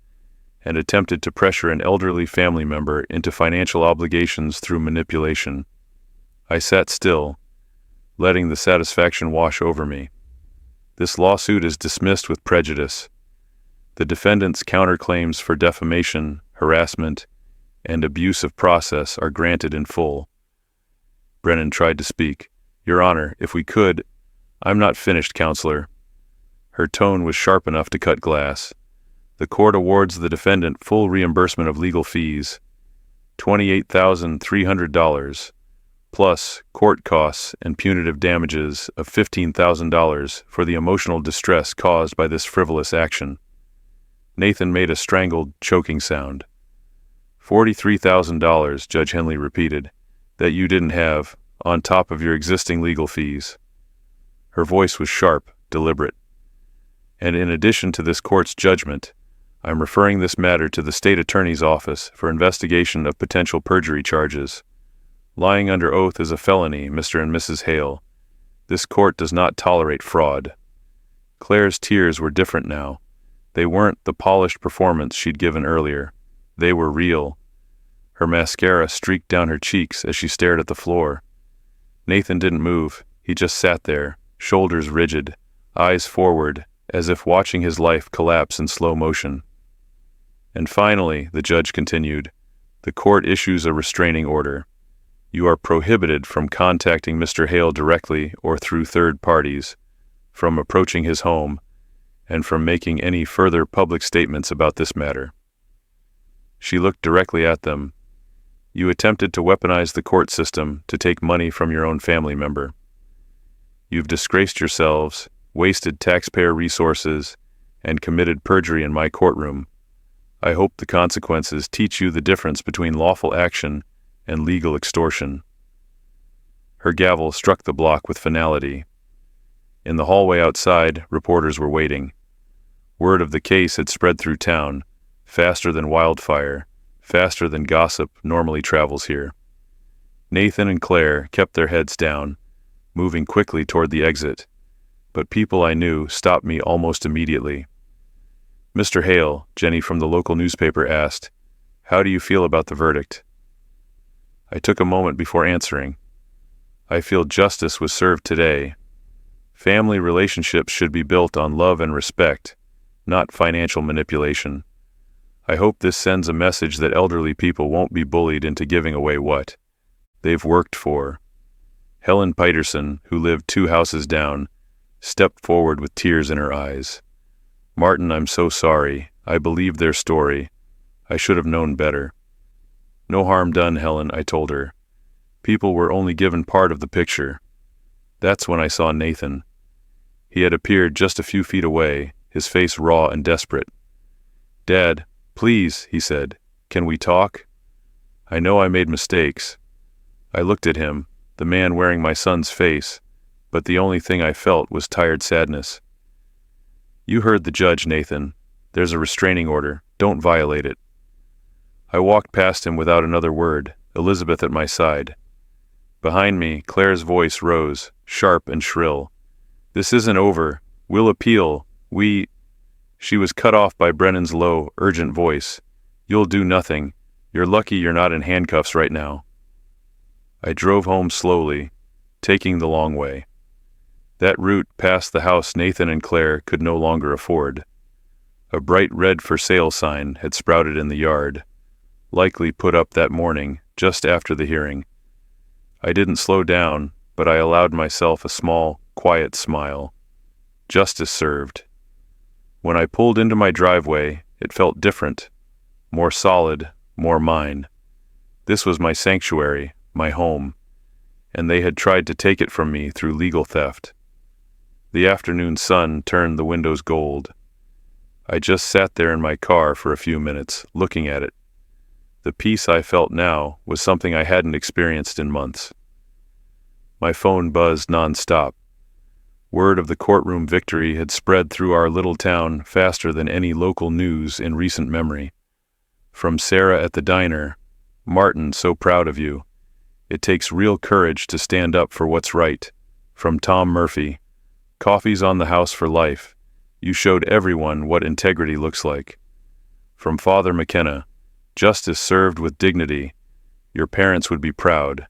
and attempted to pressure an elderly family member into financial obligations through manipulation." I sat still, letting the satisfaction wash over me. This lawsuit is dismissed with prejudice. The defendant's counterclaims for defamation, harassment, and abuse of process are granted in full. Brennan tried to speak. "Your Honor, if we could—" "I'm not finished, Counselor." Her tone was sharp enough to cut glass. "The court awards the defendant full reimbursement of legal fees, $28,300, plus court costs and punitive damages of $15,000 for the emotional distress caused by this frivolous action." Nathan made a strangled, choking sound. $43,000, Judge Henley repeated, "that you didn't have, on top of your existing legal fees." Her voice was sharp, deliberate. "And in addition to this court's judgment, I'm referring this matter to the state attorney's office for investigation of potential perjury charges. Lying under oath is a felony, Mr. and Mrs. Hale. This court does not tolerate fraud." Claire's tears were different now. They weren't the polished performance she'd given earlier. They were real. Her mascara streaked down her cheeks as she stared at the floor. Nathan didn't move. He just sat there, shoulders rigid, eyes forward, as if watching his life collapse in slow motion. "And finally," the judge continued, "the court issues a restraining order. You are prohibited from contacting Mr. Hale directly or through third parties, from approaching his home, and from making any further public statements about this matter." She looked directly at them. "You attempted to weaponize the court system to take money from your own family member. You've disgraced yourselves, wasted taxpayer resources, and committed perjury in my courtroom. I hope the consequences teach you the difference between lawful action and legal extortion." Her gavel struck the block with finality. In the hallway outside, reporters were waiting. Word of the case had spread through town, faster than wildfire, faster than gossip normally travels here. Nathan and Claire kept their heads down, moving quickly toward the exit, but people I knew stopped me almost immediately. "Mr. Hale," Jenny from the local newspaper asked, "how do you feel about the verdict?" I took a moment before answering. "I feel justice was served today. Family relationships should be built on love and respect, not financial manipulation. I hope this sends a message that elderly people won't be bullied into giving away what they've worked for. Helen Peterson, who lived 2 houses down, stepped forward with tears in her eyes. Martin, I'm so sorry. I believed their story. I should have known better. No harm done, Helen, I told her. People were only given part of the picture. That's when I saw Nathan. He had appeared just a few feet away, his face raw and desperate. Dad, please, he said, can we talk? I know I made mistakes. I looked at him, the man wearing my son's face, but the only thing I felt was tired sadness. You heard the judge, Nathan. There's a restraining order. Don't violate it. I walked past him without another word, Elizabeth at my side. Behind me, Claire's voice rose, sharp and shrill. This isn't over. We'll appeal. She was cut off by Brennan's low, urgent voice. You'll do nothing. You're lucky you're not in handcuffs right now. I drove home slowly, taking the long way. That route past the house Nathan and Claire could no longer afford. A bright red for sale sign had sprouted in the yard, likely put up that morning, just after the hearing. I didn't slow down, but I allowed myself a small, quiet smile. Justice served. When I pulled into my driveway, it felt different, more solid, more mine. This was my sanctuary, my home, and they had tried to take it from me through legal theft. The afternoon sun turned the windows gold. I just sat there in my car for a few minutes, looking at it. The peace I felt now was something I hadn't experienced in months. My phone buzzed nonstop. Word of the courtroom victory had spread through our little town faster than any local news in recent memory. From Sarah at the diner, Martin, so proud of you. It takes real courage to stand up for what's right. From Tom Murphy, coffee's on the house for life. You showed everyone what integrity looks like. From Father McKenna, justice served with dignity. Your parents would be proud.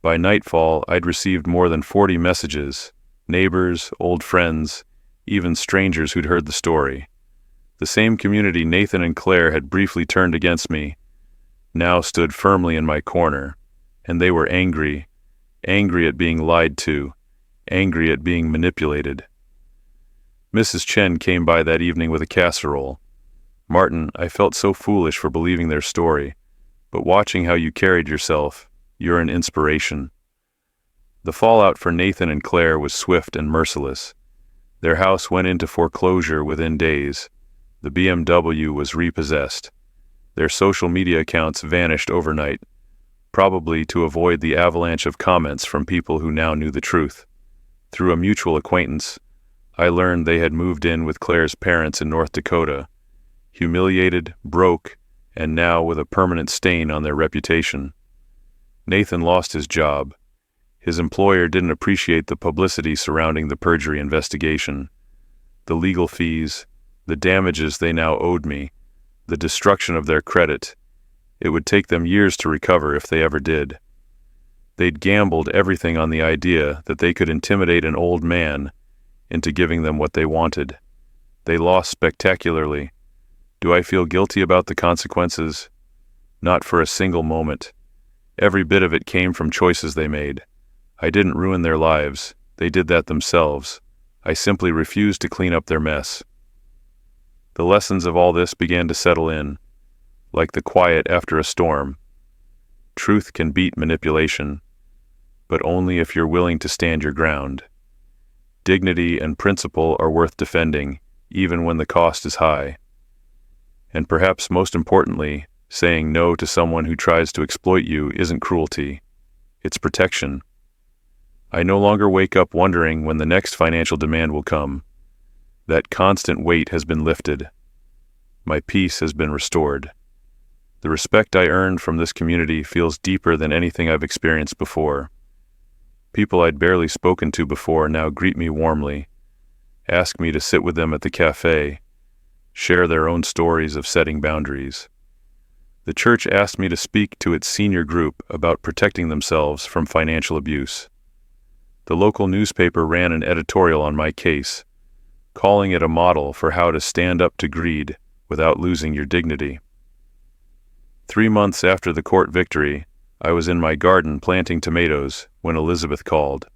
By nightfall, I'd received more than 40 messages, neighbors, old friends, even strangers who'd heard the story. The same community Nathan and Claire had briefly turned against me now stood firmly in my corner, and they were angry at being lied to, angry at being manipulated. Mrs. Chen came by that evening with a casserole. Martin, I felt so foolish for believing their story, but watching how you carried yourself, you're an inspiration. The fallout for Nathan and Claire was swift and merciless. Their house went into foreclosure within days. The BMW was repossessed. Their social media accounts vanished overnight, probably to avoid the avalanche of comments from people who now knew the truth. Through a mutual acquaintance, I learned they had moved in with Claire's parents in North Dakota, humiliated, broke, and now with a permanent stain on their reputation. Nathan lost his job. His employer didn't appreciate the publicity surrounding the perjury investigation. The legal fees, the damages they now owed me, the destruction of their credit. It would take them years to recover if they ever did. They'd gambled everything on the idea that they could intimidate an old man into giving them what they wanted. They lost spectacularly. Do I feel guilty about the consequences? Not for a single moment. Every bit of it came from choices they made. I didn't ruin their lives. They did that themselves. I simply refused to clean up their mess. The lessons of all this began to settle in, like the quiet after a storm. Truth can beat manipulation, but only if you're willing to stand your ground. Dignity and principle are worth defending, even when the cost is high. And perhaps most importantly, saying no to someone who tries to exploit you isn't cruelty. It's protection. I no longer wake up wondering when the next financial demand will come. That constant weight has been lifted. My peace has been restored. The respect I earned from this community feels deeper than anything I've experienced before. People I'd barely spoken to before now greet me warmly, ask me to sit with them at the cafe, share their own stories of setting boundaries. The church asked me to speak to its senior group about protecting themselves from financial abuse. The local newspaper ran an editorial on my case, calling it a model for how to stand up to greed without losing your dignity. 3 months after the court victory, I was in my garden planting tomatoes when Elizabeth called.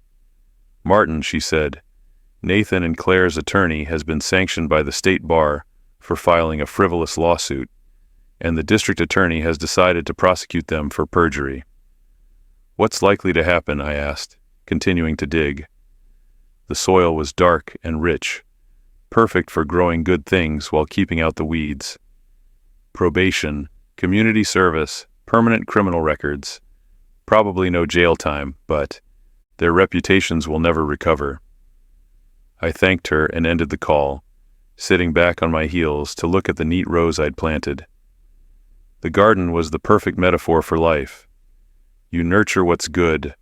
"Martin," she said, "Nathan and Claire's attorney has been sanctioned by the state bar for filing a frivolous lawsuit, and the district attorney has decided to prosecute them for perjury." "What's likely to happen?" I asked, continuing to dig. The soil was dark and rich, perfect for growing good things while keeping out the weeds. "Probation, community service, permanent criminal records. Probably no jail time, but their reputations will never recover." I thanked her and ended the call, sitting back on my heels to look at the neat rows I'd planted. The garden was the perfect metaphor for life. You nurture what's good,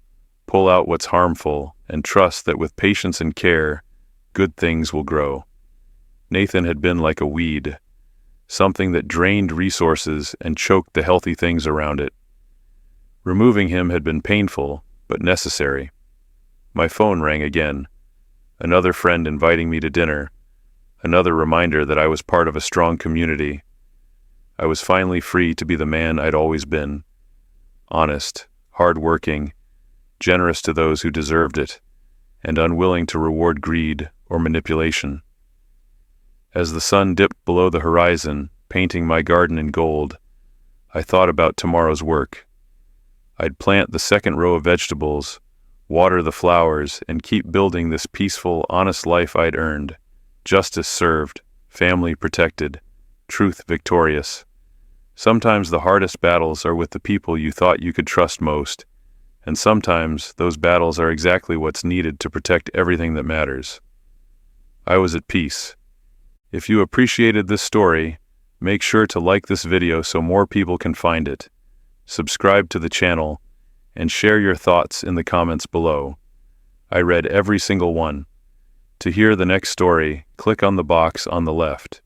pull out what's harmful, and trust that with patience and care, good things will grow. Nathan had been like a weed, something that drained resources and choked the healthy things around it. Removing him had been painful, but necessary. My phone rang again. Another friend inviting me to dinner. Another reminder that I was part of a strong community. I was finally free to be the man I'd always been. Honest, hard-working, generous to those who deserved it, and unwilling to reward greed or manipulation. As the sun dipped below the horizon, painting my garden in gold, I thought about tomorrow's work. I'd plant the second row of vegetables, water the flowers, and keep building this peaceful, honest life I'd earned. Justice served, family protected, truth victorious. Sometimes the hardest battles are with the people you thought you could trust most, and sometimes those battles are exactly what's needed to protect everything that matters. I was at peace. If you appreciated this story, make sure to like this video so more people can find it. Subscribe to the channel, and share your thoughts in the comments below. I read every single one. To hear the next story, click on the box on the left.